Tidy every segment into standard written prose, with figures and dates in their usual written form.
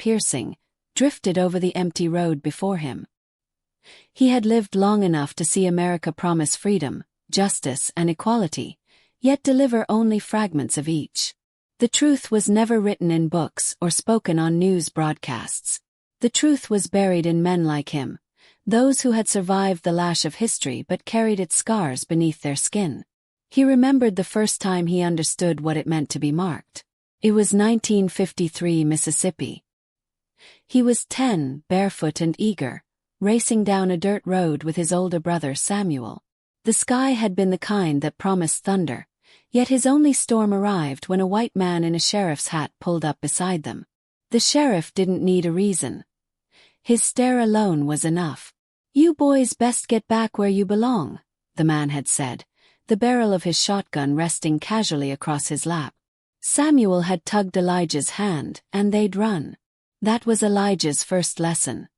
piercing, drifted over the empty road before him. He had lived long enough to see America promise freedom, justice, and equality, yet deliver only fragments of each. The truth was never written in books or spoken on news broadcasts. The truth was buried in men like him, those who had survived the lash of history but carried its scars beneath their skin. He remembered the first time he understood what it meant to be marked. It was 1953 Mississippi. He was 10, barefoot and eager, racing down a dirt road with his older brother Samuel. The sky had been the kind that promised thunder, yet his only storm arrived when a white man in a sheriff's hat pulled up beside them. The sheriff didn't need a reason. His stare alone was enough. "You boys best get back where you belong," the man had said, the barrel of his shotgun resting casually across his lap. Samuel had tugged Elijah's hand, and they'd run. That was Elijah's first lesson.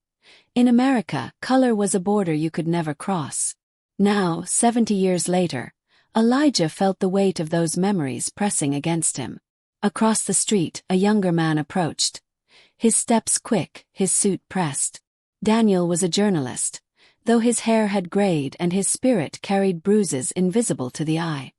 In America, color was a border you could never cross. Now, 70 years later, Elijah felt the weight of those memories pressing against him. Across the street, a younger man approached. His steps quick, his suit pressed. Daniel was a journalist, though his hair had grayed and his spirit carried bruises invisible to the eye.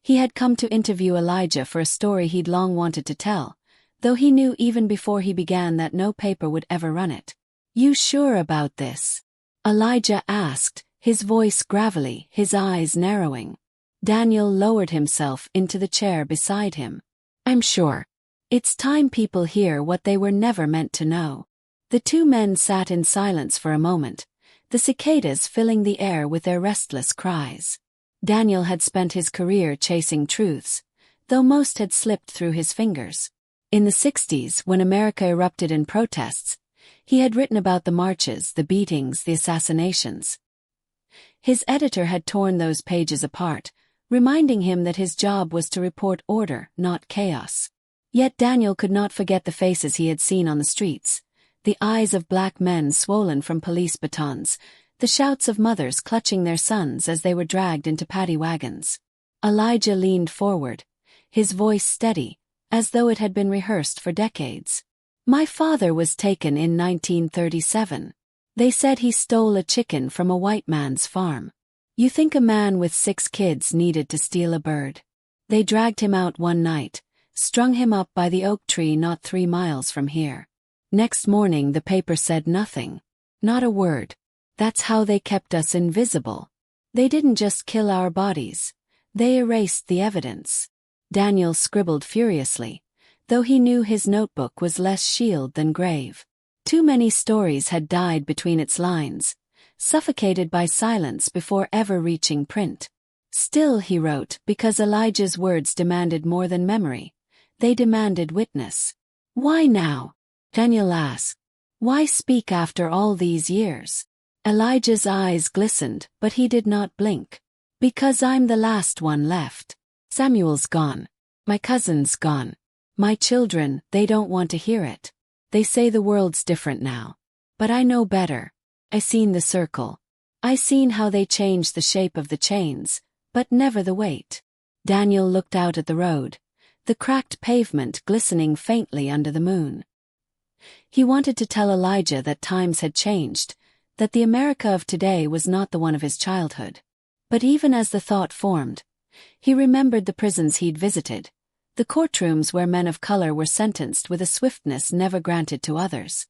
He had come to interview Elijah for a story he'd long wanted to tell, though he knew even before he began that no paper would ever run it. "You sure about this?" Elijah asked, his voice gravelly, his eyes narrowing. Daniel lowered himself into the chair beside him. "I'm sure. It's time people hear what they were never meant to know." The two men sat in silence for a moment, the cicadas filling the air with their restless cries. Daniel had spent his career chasing truths, though most had slipped through his fingers. In the 60s, when America erupted in protests, he had written about the marches, the beatings, the assassinations. His editor had torn those pages apart, reminding him that his job was to report order, not chaos. Yet Daniel could not forget the faces he had seen on the streets, the eyes of black men swollen from police batons, the shouts of mothers clutching their sons as they were dragged into paddy wagons. Elijah leaned forward, his voice steady, as though it had been rehearsed for decades. "My father was taken in 1937. They said he stole a chicken from a white man's farm. You think a man with 6 kids needed to steal a bird? They dragged him out one night, strung him up by the oak tree not 3 miles from here. Next morning the paper said nothing. Not a word. That's how they kept us invisible. They didn't just kill our bodies. They erased the evidence." Daniel scribbled furiously, though he knew his notebook was less shield than grave. Too many stories had died between its lines, suffocated by silence before ever reaching print. Still, he wrote, because Elijah's words demanded more than memory. They demanded witness. "Why now?" Daniel asked. "Why speak after all these years?" Elijah's eyes glistened, but he did not blink. "Because I'm the last one left. Samuel's gone. My cousin's gone. My children, they don't want to hear it. They say the world's different now. But I know better. I seen the circle. I seen how they changed the shape of the chains, but never the weight." Daniel looked out at the road, the cracked pavement glistening faintly under the moon. He wanted to tell Elijah that times had changed, that the America of today was not the one of his childhood. But even as the thought formed, he remembered the prisons he'd visited, the courtrooms where men of color were sentenced with a swiftness never granted to others.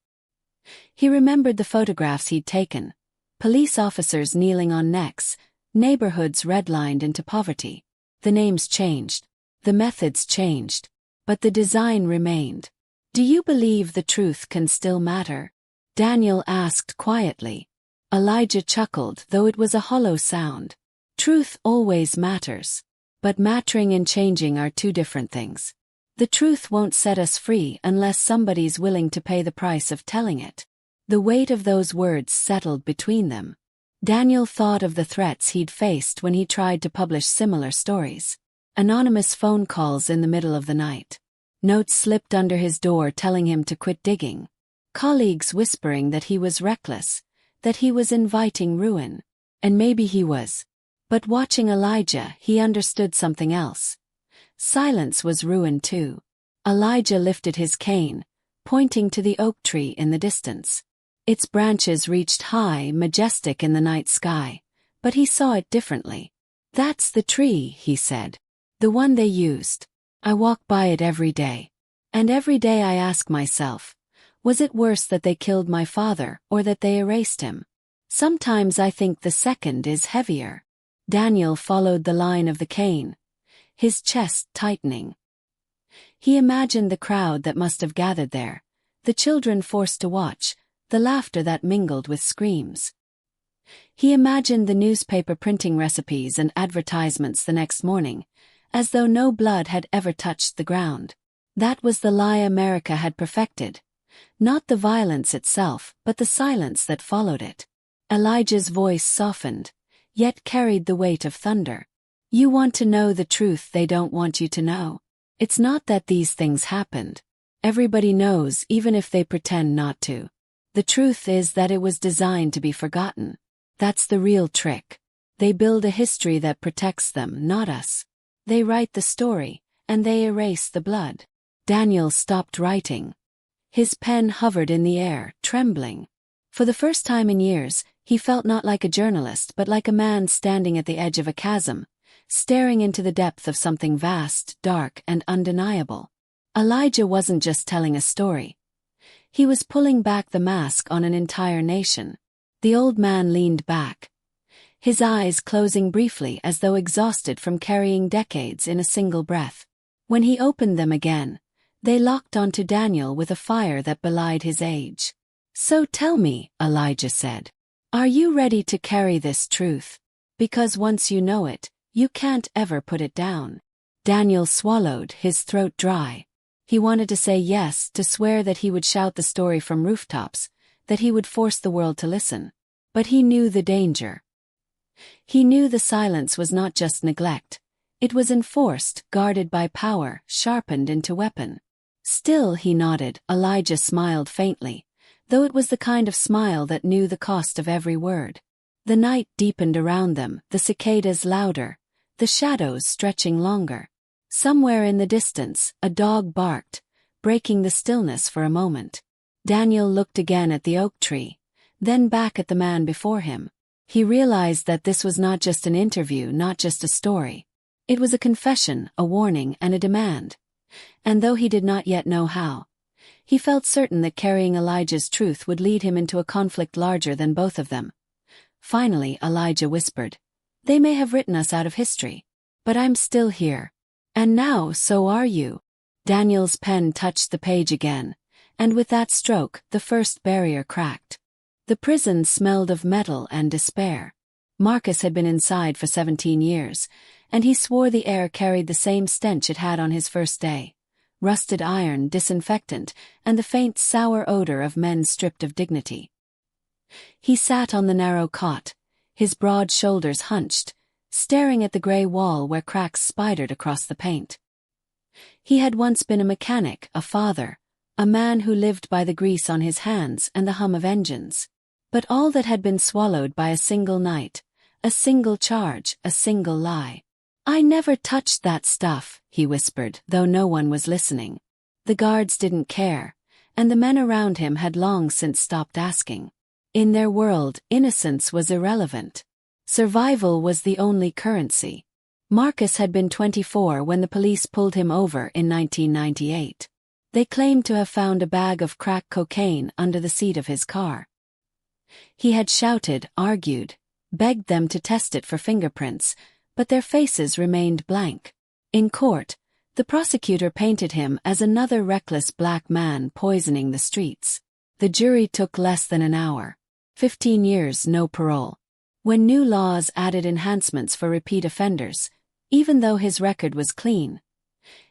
He remembered the photographs he'd taken, police officers kneeling on necks, neighborhoods redlined into poverty. The names changed, the methods changed, but the design remained. "Do you believe the truth can still matter?" Daniel asked quietly. Elijah chuckled, though it was a hollow sound. "Truth always matters. But mattering and changing are two different things. The truth won't set us free unless somebody's willing to pay the price of telling it." The weight of those words settled between them. Daniel thought of the threats he'd faced when he tried to publish similar stories. Anonymous phone calls in the middle of the night. Notes slipped under his door telling him to quit digging. Colleagues whispering that he was reckless, that he was inviting ruin. And maybe he was. But watching Elijah, he understood something else. Silence was ruin too. Elijah lifted his cane, pointing to the oak tree in the distance. Its branches reached high, majestic in the night sky, but he saw it differently. "That's the tree," he said. "The one they used. I walk by it every day. And every day I ask myself, was it worse that they killed my father or that they erased him? Sometimes I think the second is heavier." Daniel followed the line of the cane, his chest tightening. He imagined the crowd that must have gathered there, the children forced to watch, the laughter that mingled with screams. He imagined the newspaper printing recipes and advertisements the next morning, as though no blood had ever touched the ground. That was the lie America had perfected. Not the violence itself, but the silence that followed it. Elijah's voice softened, yet carried the weight of thunder. "You want to know the truth they don't want you to know. It's not that these things happened. Everybody knows, even if they pretend not to. The truth is that it was designed to be forgotten. That's the real trick. They build a history that protects them, not us. They write the story, and they erase the blood." Daniel stopped writing. His pen hovered in the air, trembling. For the first time in years, he felt not like a journalist but like a man standing at the edge of a chasm, staring into the depth of something vast, dark, and undeniable. Elijah wasn't just telling a story. He was pulling back the mask on an entire nation. The old man leaned back, his eyes closing briefly as though exhausted from carrying decades in a single breath. When he opened them again, they locked onto Daniel with a fire that belied his age. "So tell me," Elijah said, "are you ready to carry this truth? Because once you know it, you can't ever put it down." Daniel swallowed, his throat dry. He wanted to say yes, to swear that he would shout the story from rooftops, that he would force the world to listen. But he knew the danger. He knew the silence was not just neglect. It was enforced, guarded by power, sharpened into weapon. Still, he nodded. Elijah smiled faintly, though it was the kind of smile that knew the cost of every word. The night deepened around them, the cicadas louder, the shadows stretching longer. Somewhere in the distance, a dog barked, breaking the stillness for a moment. Daniel looked again at the oak tree, then back at the man before him. He realized that this was not just an interview, not just a story. It was a confession, a warning, and a demand. And though he did not yet know how, he felt certain that carrying Elijah's truth would lead him into a conflict larger than both of them. Finally, Elijah whispered, "They may have written us out of history, but I'm still here. And now, so are you." Daniel's pen touched the page again, and with that stroke, the first barrier cracked. The prison smelled of metal and despair. Marcus had been inside for 17 years, and he swore the air carried the same stench it had on his first day. Rusted iron, disinfectant, and the faint sour odor of men stripped of dignity. He sat on the narrow cot, his broad shoulders hunched, staring at the gray wall where cracks spidered across the paint. He had once been a mechanic, a father, a man who lived by the grease on his hands and the hum of engines. But all that had been swallowed by a single night, a single charge, a single lie. "I never touched that stuff," he whispered, though no one was listening. The guards didn't care, and the men around him had long since stopped asking. In their world, innocence was irrelevant. Survival was the only currency. Marcus had been 24 when the police pulled him over in 1998. They claimed to have found a bag of crack cocaine under the seat of his car. He had shouted, argued, begged them to test it for fingerprints, but their faces remained blank. In court, the prosecutor painted him as another reckless black man poisoning the streets. The jury took less than an hour. 15 years, no parole. When new laws added enhancements for repeat offenders, even though his record was clean,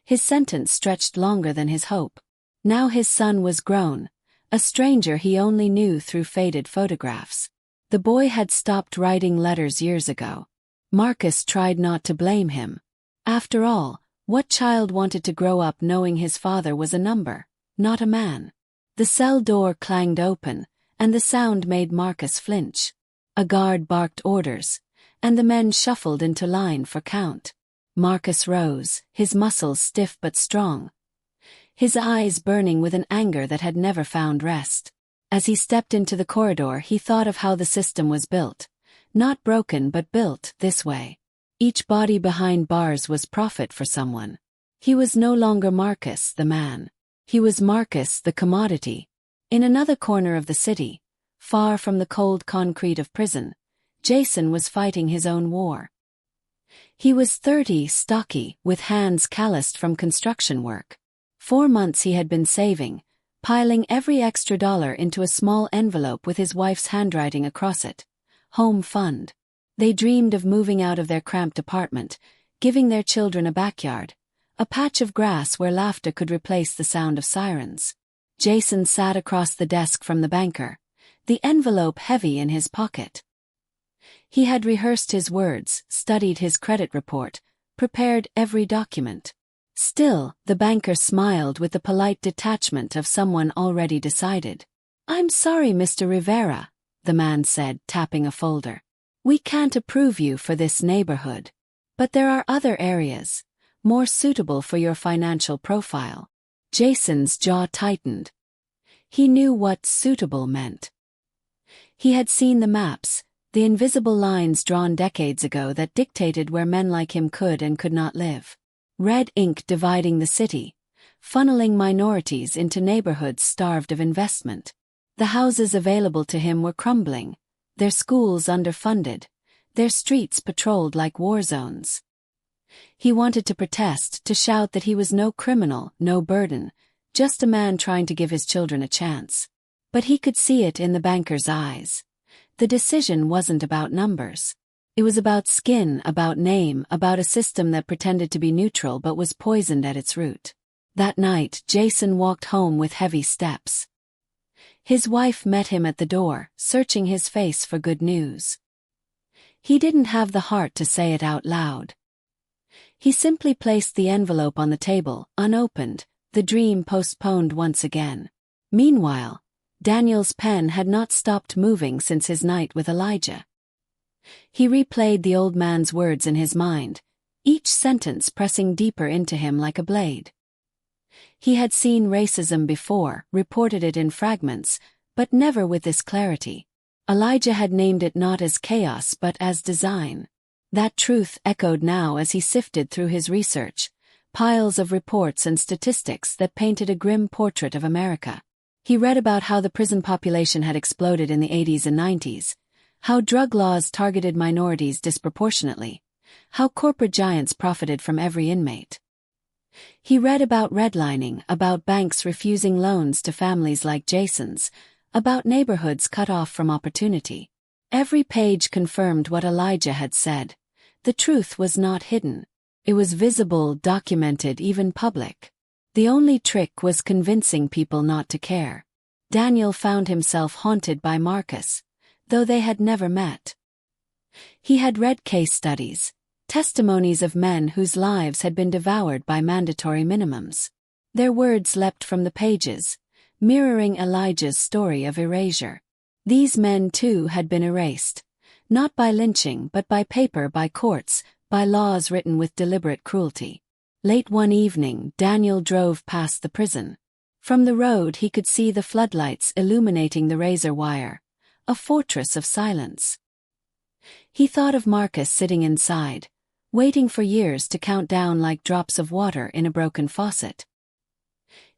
his sentence stretched longer than his hope. Now his son was grown, a stranger he only knew through faded photographs. The boy had stopped writing letters years ago. Marcus tried not to blame him. After all, what child wanted to grow up knowing his father was a number, not a man? The cell door clanged open, and the sound made Marcus flinch. A guard barked orders, and the men shuffled into line for count. Marcus rose, his muscles stiff but strong. his eyes burning with an anger that had never found rest. As he stepped into the corridor, he thought of how the system was built. Not broken but built this way. Each body behind bars was profit for someone. He was no longer Marcus, the man. He was Marcus, the commodity. In another corner of the city, far from the cold concrete of prison, Jason was fighting his own war. He was 30, stocky, with hands calloused from construction work. 4 months he had been saving, piling every extra dollar into a small envelope with his wife's handwriting across it. Home fund. They dreamed of moving out of their cramped apartment, giving their children a backyard, a patch of grass where laughter could replace the sound of sirens. Jason sat across the desk from the banker, the envelope heavy in his pocket. He had rehearsed his words, studied his credit report, prepared every document. Still, the banker smiled with the polite detachment of someone already decided. "I'm sorry, Mr. Rivera," the man said, tapping a folder. "We can't approve you for this neighborhood. But there are other areas, more suitable for your financial profile." Jason's jaw tightened. He knew what suitable meant. He had seen the maps, the invisible lines drawn decades ago that dictated where men like him could and could not live. Red ink dividing the city, funneling minorities into neighborhoods starved of investment. The houses available to him were crumbling, their schools underfunded, their streets patrolled like war zones. He wanted to protest, to shout that he was no criminal, no burden, just a man trying to give his children a chance. But he could see it in the banker's eyes. The decision wasn't about numbers. It was about skin, about name, about a system that pretended to be neutral but was poisoned at its root. That night, Jason walked home with heavy steps. His wife met him at the door, searching his face for good news. He didn't have the heart to say it out loud. He simply placed the envelope on the table, unopened, the dream postponed once again. Meanwhile, Daniel's pen had not stopped moving since his night with Elijah. He replayed the old man's words in his mind, each sentence pressing deeper into him like a blade. He had seen racism before, reported it in fragments, but never with this clarity. Elijah had named it not as chaos but as design. That truth echoed now as he sifted through his research, piles of reports and statistics that painted a grim portrait of America. He read about how the prison population had exploded in the 80s and 90s, how drug laws targeted minorities disproportionately, how corporate giants profited from every inmate. He read about redlining, about banks refusing loans to families like Jason's, about neighborhoods cut off from opportunity. Every page confirmed what Elijah had said. The truth was not hidden. It was visible, documented, even public. The only trick was convincing people not to care. Daniel found himself haunted by Marcus, though they had never met. He had read case studies, testimonies of men whose lives had been devoured by mandatory minimums. Their words leapt from the pages, mirroring Elijah's story of erasure. These men too had been erased, not by lynching but by paper, by courts, by laws written with deliberate cruelty. Late one evening, Daniel drove past the prison. From the road he could see the floodlights illuminating the razor wire, a fortress of silence. He thought of Marcus sitting inside, waiting for years to count down like drops of water in a broken faucet.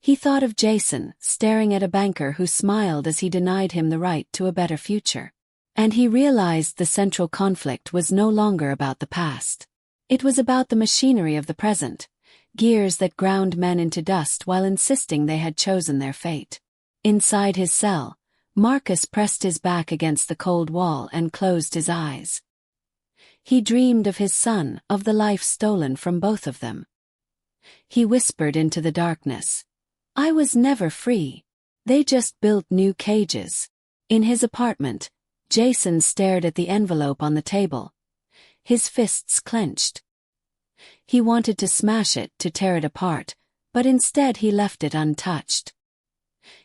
He thought of Jason, staring at a banker who smiled as he denied him the right to a better future. And he realized the central conflict was no longer about the past. It was about the machinery of the present, gears that ground men into dust while insisting they had chosen their fate. Inside his cell, Marcus pressed his back against the cold wall and closed his eyes. He dreamed of his son, of the life stolen from both of them. He whispered into the darkness, "I was never free. They just built new cages." In his apartment, Jason stared at the envelope on the table, his fists clenched. He wanted to smash it, to tear it apart, but instead he left it untouched.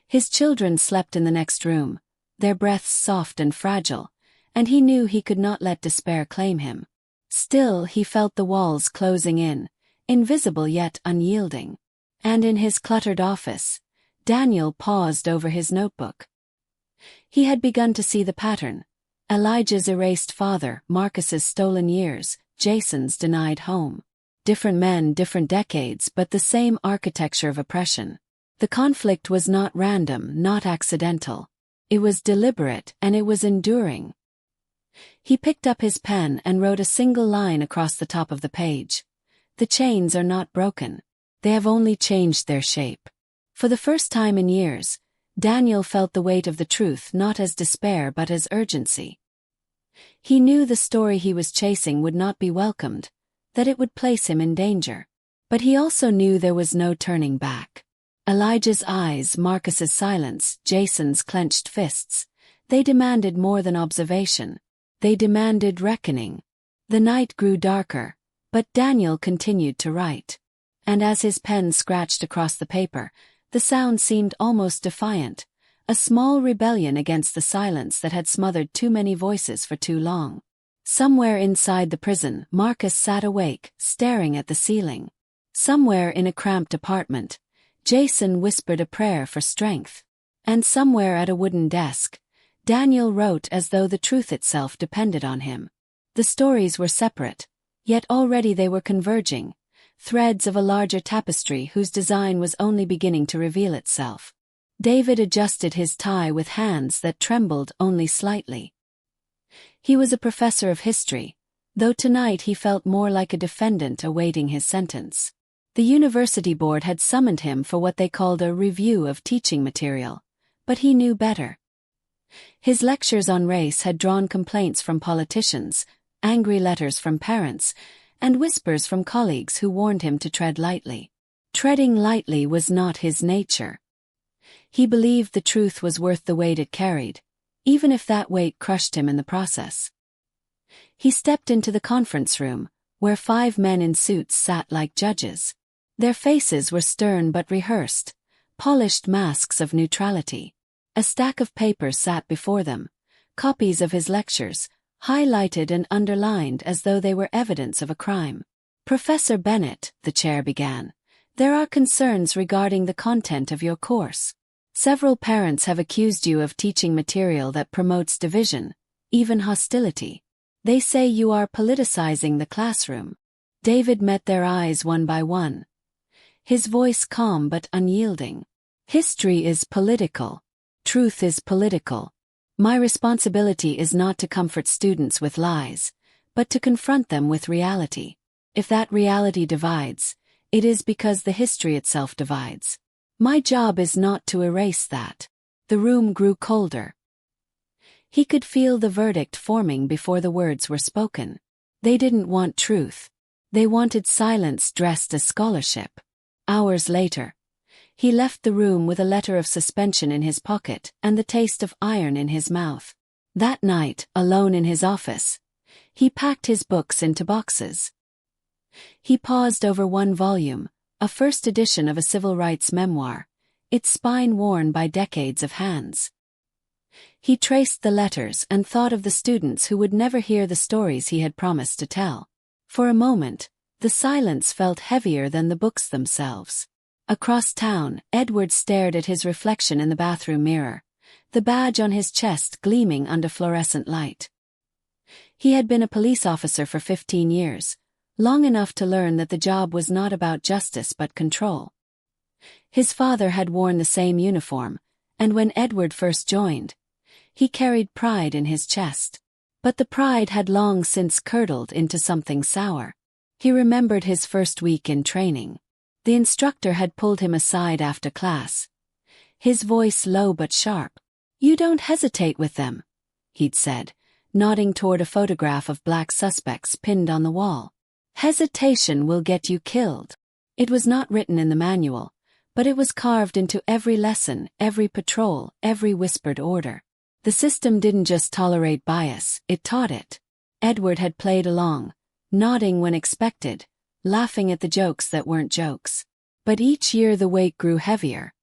His children slept in the next room, their breaths soft and fragile, and he knew he could not let despair claim him. Still he felt the walls closing in, invisible yet unyielding. And in his cluttered office, Daniel paused over his notebook. He had begun to see the pattern: Elijah's erased father, Marcus's stolen years, Jason's denied home. Different men, different decades, but the same architecture of oppression. The conflict was not random, not accidental. It was deliberate, and it was enduring. He picked up his pen and wrote a single line across the top of the page. The chains are not broken. They have only changed their shape. For the first time in years, Daniel felt the weight of the truth not as despair but as urgency. He knew the story he was chasing would not be welcomed, that it would place him in danger. But he also knew there was no turning back. Elijah's eyes, Marcus's silence, Jason's clenched fists, they demanded more than observation. They demanded reckoning. The night grew darker, but Daniel continued to write. And as his pen scratched across the paper, the sound seemed almost defiant, a small rebellion against the silence that had smothered too many voices for too long. Somewhere inside the prison, Marcus sat awake, staring at the ceiling. Somewhere in a cramped apartment, Jason whispered a prayer for strength. And somewhere at a wooden desk, Daniel wrote as though the truth itself depended on him. The stories were separate, yet already they were converging, threads of a larger tapestry whose design was only beginning to reveal itself. David adjusted his tie with hands that trembled only slightly. He was a professor of history, though tonight he felt more like a defendant awaiting his sentence. The university board had summoned him for what they called a review of teaching material, but he knew better. His lectures on race had drawn complaints from politicians, angry letters from parents, and whispers from colleagues who warned him to tread lightly. Treading lightly was not his nature. He believed the truth was worth the weight it carried, even if that weight crushed him in the process. He stepped into the conference room, where 5 men in suits sat like judges. Their faces were stern but rehearsed, polished masks of neutrality. A stack of papers sat before them, copies of his lectures, highlighted and underlined as though they were evidence of a crime. "Professor Bennett," the chair began, "there are concerns regarding the content of your course. Several parents have accused you of teaching material that promotes division, even hostility. They say you are politicizing the classroom." David met their eyes one by one. His voice calm but unyielding. "History is political. Truth is political. My responsibility is not to comfort students with lies, but to confront them with reality. If that reality divides, it is because the history itself divides. My job is not to erase that." The room grew colder. He could feel the verdict forming before the words were spoken. They didn't want truth. They wanted silence dressed as scholarship. Hours later, he left the room with a letter of suspension in his pocket and the taste of iron in his mouth. That night, alone in his office, he packed his books into boxes. He paused over one volume, a first edition of a civil rights memoir, its spine worn by decades of hands. He traced the letters and thought of the students who would never hear the stories he had promised to tell. For a moment, the silence felt heavier than the books themselves. Across town, Edward stared at his reflection in the bathroom mirror, the badge on his chest gleaming under fluorescent light. He had been a police officer for 15 years, long enough to learn that the job was not about justice but control. His father had worn the same uniform, and when Edward first joined, he carried pride in his chest. But the pride had long since curdled into something sour. He remembered his first week in training. The instructor had pulled him aside after class. His voice low but sharp. "You don't hesitate with them," he'd said, nodding toward a photograph of black suspects pinned on the wall. "Hesitation will get you killed." It was not written in the manual, but it was carved into every lesson, every patrol, every whispered order. The system didn't just tolerate bias, it taught it. Edward had played along, nodding when expected, laughing at the jokes that weren't jokes. But each year the weight grew heavier.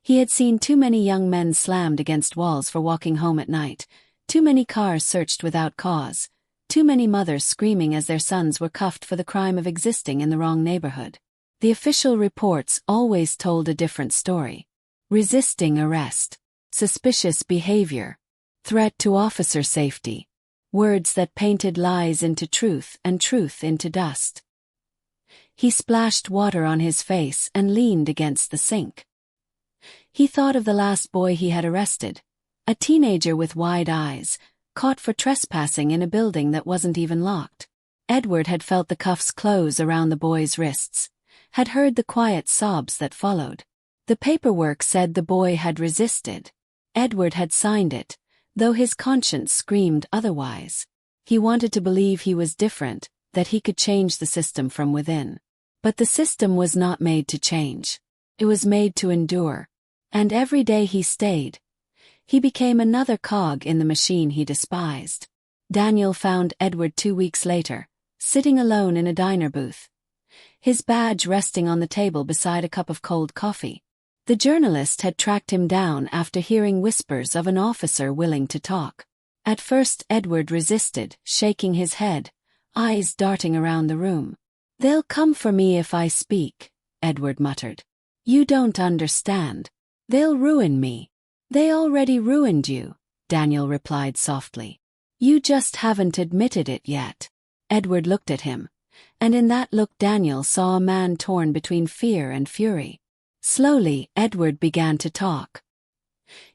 He had seen too many young men slammed against walls for walking home at night, too many cars searched without cause, too many mothers screaming as their sons were cuffed for the crime of existing in the wrong neighborhood. The official reports always told a different story. Resisting arrest, suspicious behavior, threat to officer safety. Words that painted lies into truth and truth into dust. He splashed water on his face and leaned against the sink. He thought of the last boy he had arrested, a teenager with wide eyes, caught for trespassing in a building that wasn't even locked. Edward had felt the cuffs close around the boy's wrists, had heard the quiet sobs that followed. The paperwork said the boy had resisted. Edward had signed it, though his conscience screamed otherwise. He wanted to believe he was different, that he could change the system from within. But the system was not made to change. It was made to endure. And every day he stayed, he became another cog in the machine he despised. Daniel found Edward 2 weeks later, sitting alone in a diner booth, his badge resting on the table beside a cup of cold coffee. The journalist had tracked him down after hearing whispers of an officer willing to talk. At first Edward resisted, shaking his head, eyes darting around the room. "They'll come for me if I speak," Edward muttered. "You don't understand. They'll ruin me." "They already ruined you," Daniel replied softly. "You just haven't admitted it yet." Edward looked at him, and in that look Daniel saw a man torn between fear and fury. Slowly, Edward began to talk.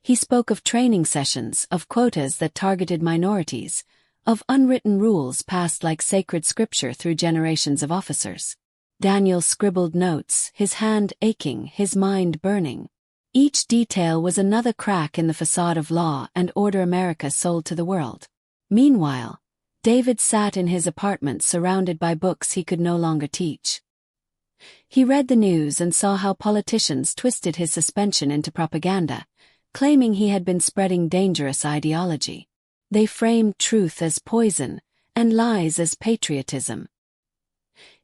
He spoke of training sessions, of quotas that targeted minorities, of unwritten rules passed like sacred scripture through generations of officers. Daniel scribbled notes, his hand aching, his mind burning. Each detail was another crack in the facade of law and order America sold to the world. Meanwhile, David sat in his apartment surrounded by books he could no longer teach. He read the news and saw how politicians twisted his suspension into propaganda, claiming he had been spreading dangerous ideology. They framed truth as poison and lies as patriotism.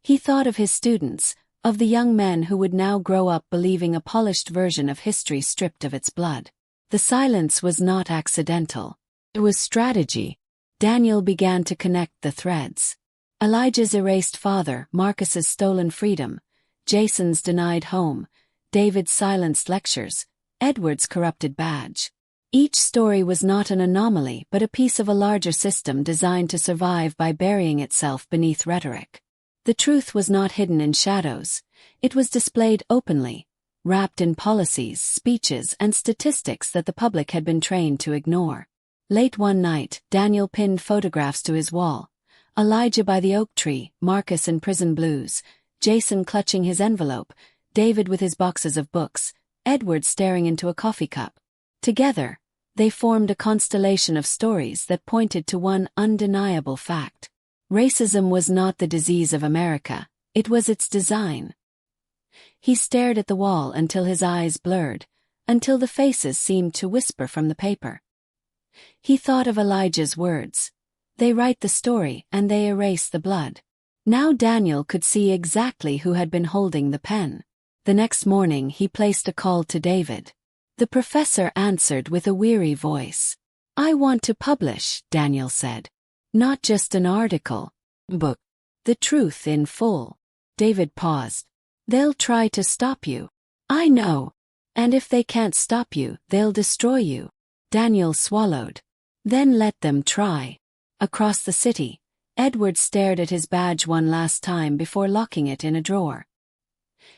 He thought of his students, of the young men who would now grow up believing a polished version of history stripped of its blood. The silence was not accidental. It was strategy. Daniel began to connect the threads. Elijah's erased father, Marcus's stolen freedom, Jason's denied home, David's silenced lectures, Edward's corrupted badge. Each story was not an anomaly but a piece of a larger system designed to survive by burying itself beneath rhetoric. The truth was not hidden in shadows, it was displayed openly, wrapped in policies, speeches, and statistics that the public had been trained to ignore. Late one night, Daniel pinned photographs to his wall. Elijah by the oak tree, Marcus in prison blues, Jason clutching his envelope, David with his boxes of books, Edward staring into a coffee cup. Together, they formed a constellation of stories that pointed to one undeniable fact. Racism was not the disease of America, it was its design. He stared at the wall until his eyes blurred, until the faces seemed to whisper from the paper. He thought of Elijah's words. They write the story and they erase the blood. Now Daniel could see exactly who had been holding the pen. The next morning he placed a call to David. The professor answered with a weary voice. "I want to publish," Daniel said. "Not just an article. Book. The truth in full." David paused. "They'll try to stop you. I know. And if they can't stop you, they'll destroy you." Daniel swallowed. "Then let them try." Across the city, Edward stared at his badge one last time before locking it in a drawer.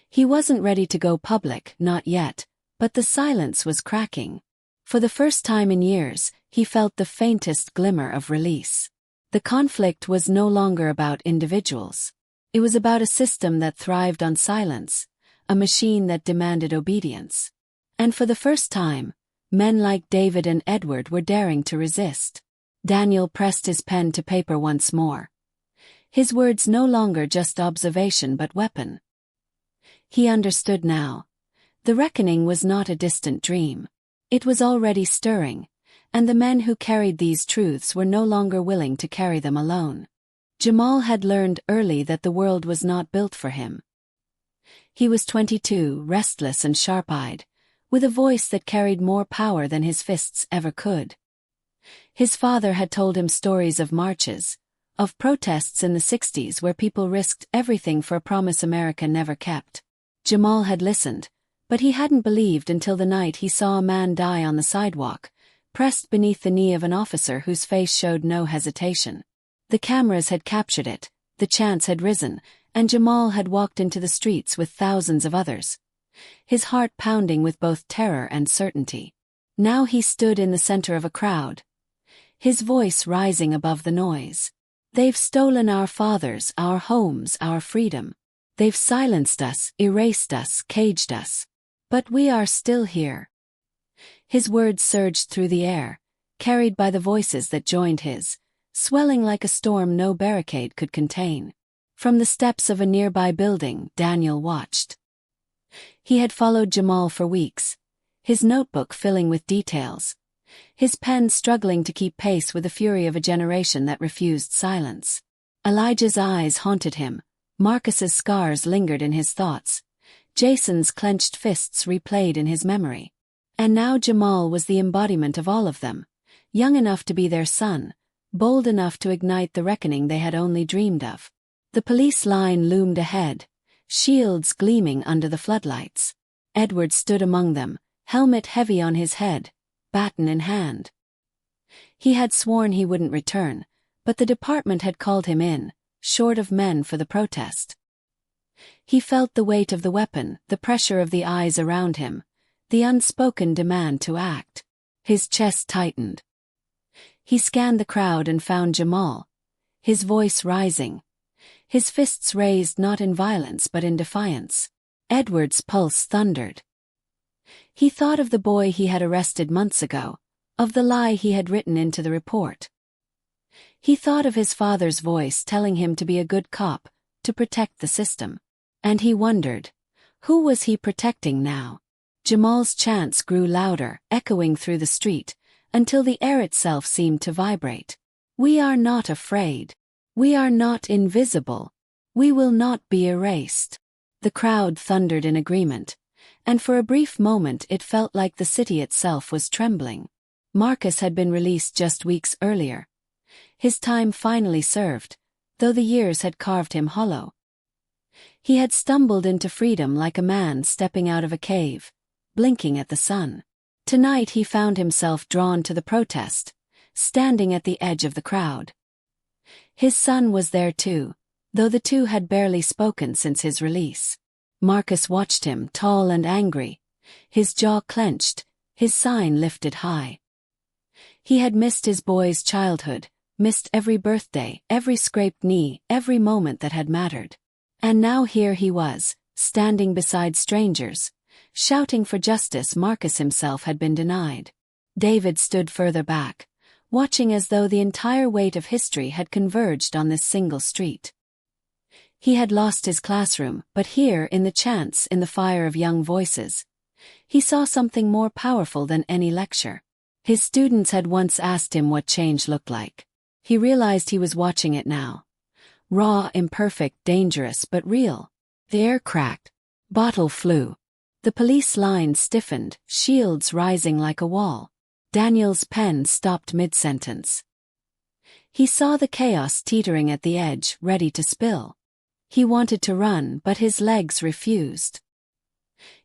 He wasn't ready to go public, not yet, but the silence was cracking. For the first time in years, he felt the faintest glimmer of release. The conflict was no longer about individuals. It was about a system that thrived on silence, a machine that demanded obedience. And for the first time, men like David and Edward were daring to resist. Daniel pressed his pen to paper once more. His words no longer just observation but weapon. He understood now. The reckoning was not a distant dream. It was already stirring, and the men who carried these truths were no longer willing to carry them alone. Jamal had learned early that the world was not built for him. He was 22, restless and sharp-eyed, with a voice that carried more power than his fists ever could. His father had told him stories of marches, of protests in the 60s where people risked everything for a promise America never kept. Jamal had listened, but he hadn't believed until the night he saw a man die on the sidewalk, pressed beneath the knee of an officer whose face showed no hesitation. The cameras had captured it, the chance had risen, and Jamal had walked into the streets with thousands of others, his heart pounding with both terror and certainty. Now he stood in the center of a crowd, his voice rising above the noise. They've stolen our fathers, our homes, our freedom. They've silenced us, erased us, caged us. But we are still here. His words surged through the air, carried by the voices that joined his, swelling like a storm no barricade could contain. From the steps of a nearby building, Daniel watched. He had followed Jamal for weeks, his notebook filling with details, his pen struggling to keep pace with the fury of a generation that refused silence. Elijah's eyes haunted him, Marcus's scars lingered in his thoughts, Jason's clenched fists replayed in his memory. And now Jamal was the embodiment of all of them, young enough to be their son, bold enough to ignite the reckoning they had only dreamed of. The police line loomed ahead, shields gleaming under the floodlights. Edward stood among them, helmet heavy on his head, baton in hand. He had sworn he wouldn't return, but the department had called him in, short of men for the protest. He felt the weight of the weapon, the pressure of the eyes around him, the unspoken demand to act. His chest tightened. He scanned the crowd and found Jamal, his voice rising, his fists raised not in violence but in defiance. Edward's pulse thundered. He thought of the boy he had arrested months ago, of the lie he had written into the report. He thought of his father's voice telling him to be a good cop, to protect the system. And he wondered, who was he protecting now? Jamal's chants grew louder, echoing through the street, until the air itself seemed to vibrate. We are not afraid. We are not invisible. We will not be erased. The crowd thundered in agreement, and for a brief moment it felt like the city itself was trembling. Marcus had been released just weeks earlier. His time finally served, though the years had carved him hollow. He had stumbled into freedom like a man stepping out of a cave, blinking at the sun. Tonight he found himself drawn to the protest, standing at the edge of the crowd. His son was there too, though the two had barely spoken since his release. Marcus watched him, tall and angry, his jaw clenched, his sign lifted high. He had missed his boy's childhood, missed every birthday, every scraped knee, every moment that had mattered. And now here he was, standing beside strangers, shouting for justice Marcus himself had been denied. David stood further back, watching as though the entire weight of history had converged on this single street. He had lost his classroom, but here, in the chants, in the fire of young voices, he saw something more powerful than any lecture. His students had once asked him what change looked like. He realized he was watching it now. Raw, imperfect, dangerous, but real. The air cracked. Bottle flew. The police line stiffened, shields rising like a wall. Daniel's pen stopped mid-sentence. He saw the chaos teetering at the edge, ready to spill. He wanted to run, but his legs refused.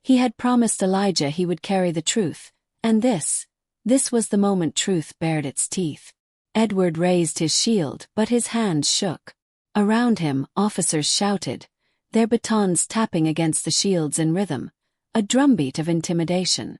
He had promised Elijah he would carry the truth, and this was the moment truth bared its teeth. Edward raised his shield, but his hands shook. Around him, officers shouted, their batons tapping against the shields in rhythm, a drumbeat of intimidation.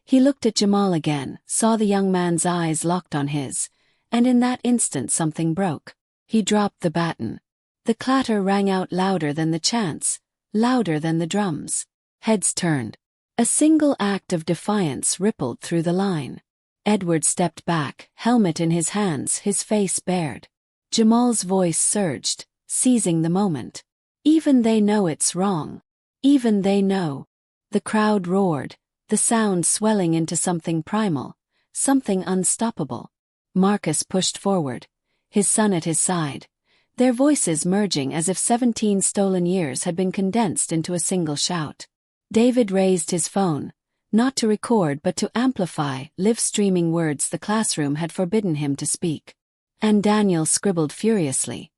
He looked at Jamal again, saw the young man's eyes locked on his, and in that instant something broke. He dropped the baton. The clatter rang out louder than the chants, louder than the drums. Heads turned. A single act of defiance rippled through the line. Edward stepped back, helmet in his hands, his face bared. Jamal's voice surged, seizing the moment. Even they know it's wrong. Even they know. The crowd roared, the sound swelling into something primal, something unstoppable. Marcus pushed forward, his son at his side, their voices merging as if 17 stolen years had been condensed into a single shout. David raised his phone, not to record but to amplify live-streaming words the classroom had forbidden him to speak. And Daniel scribbled furiously.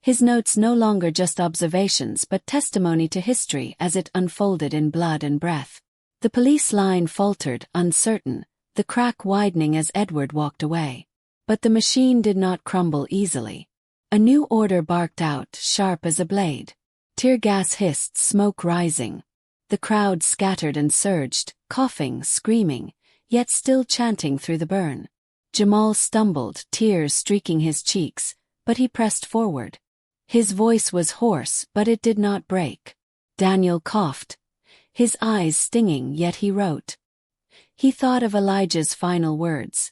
His notes no longer just observations but testimony to history as it unfolded in blood and breath. The police line faltered, uncertain, the crack widening as Edward walked away. But the machine did not crumble easily. A new order barked out, sharp as a blade. Tear gas hissed, smoke rising. The crowd scattered and surged, coughing, screaming, yet still chanting through the burn. Jamal stumbled, tears streaking his cheeks, but he pressed forward. His voice was hoarse, but it did not break. Daniel coughed, his eyes stinging, yet he wrote. He thought of Elijah's final words.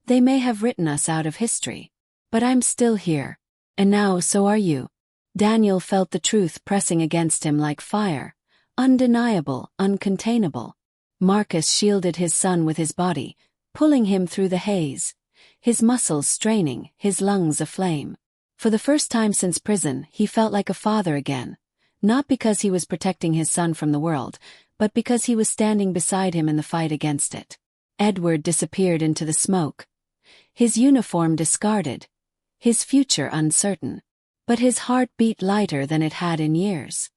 They may have written us out of history, but I'm still here. And now so are you. Daniel felt the truth pressing against him like fire, undeniable, uncontainable. Marcus shielded his son with his body, pulling him through the haze, his muscles straining, his lungs aflame. For the first time since prison, he felt like a father again, not because he was protecting his son from the world, but because he was standing beside him in the fight against it. Edward disappeared into the smoke, his uniform discarded, his future uncertain. But his heart beat lighter than it had in years.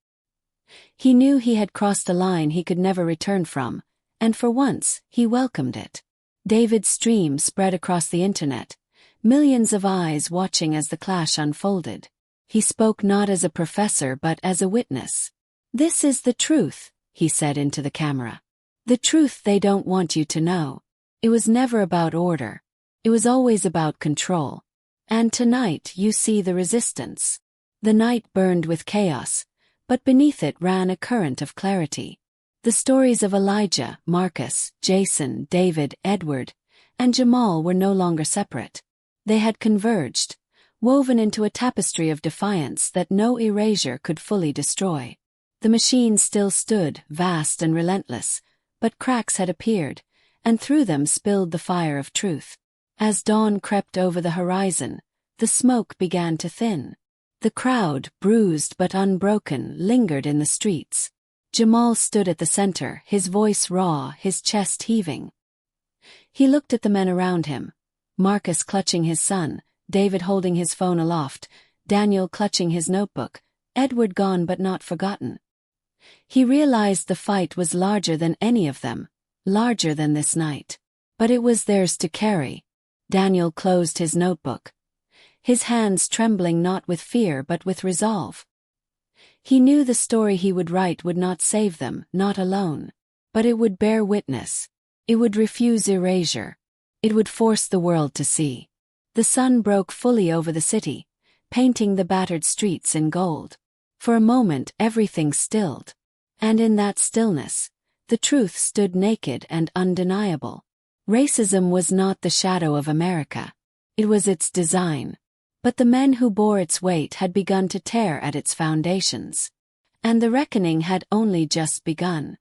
He knew he had crossed a line he could never return from, and for once, he welcomed it. David's stream spread across the internet, millions of eyes watching as the clash unfolded. He spoke not as a professor but as a witness. "This is the truth," he said into the camera. "The truth they don't want you to know. It was never about order. It was always about control. And tonight you see the resistance." The night burned with chaos, but beneath it ran a current of clarity. The stories of Elijah, Marcus, Jason, David, Edward, and Jamal were no longer separate. They had converged, woven into a tapestry of defiance that no erasure could fully destroy. The machine still stood, vast and relentless, but cracks had appeared, and through them spilled the fire of truth. As dawn crept over the horizon, the smoke began to thin. The crowd, bruised but unbroken, lingered in the streets. Jamal stood at the center, his voice raw, his chest heaving. He looked at the men around him, Marcus clutching his son, David holding his phone aloft, Daniel clutching his notebook, Edward gone but not forgotten. He realized the fight was larger than any of them, larger than this night. But it was theirs to carry. Daniel closed his notebook, his hands trembling not with fear but with resolve. He knew the story he would write would not save them, not alone. But it would bear witness. It would refuse erasure. It would force the world to see. The sun broke fully over the city, painting the battered streets in gold. For a moment everything stilled. And in that stillness, the truth stood naked and undeniable. Racism was not the shadow of America. It was its design. But the men who bore its weight had begun to tear at its foundations. And the reckoning had only just begun.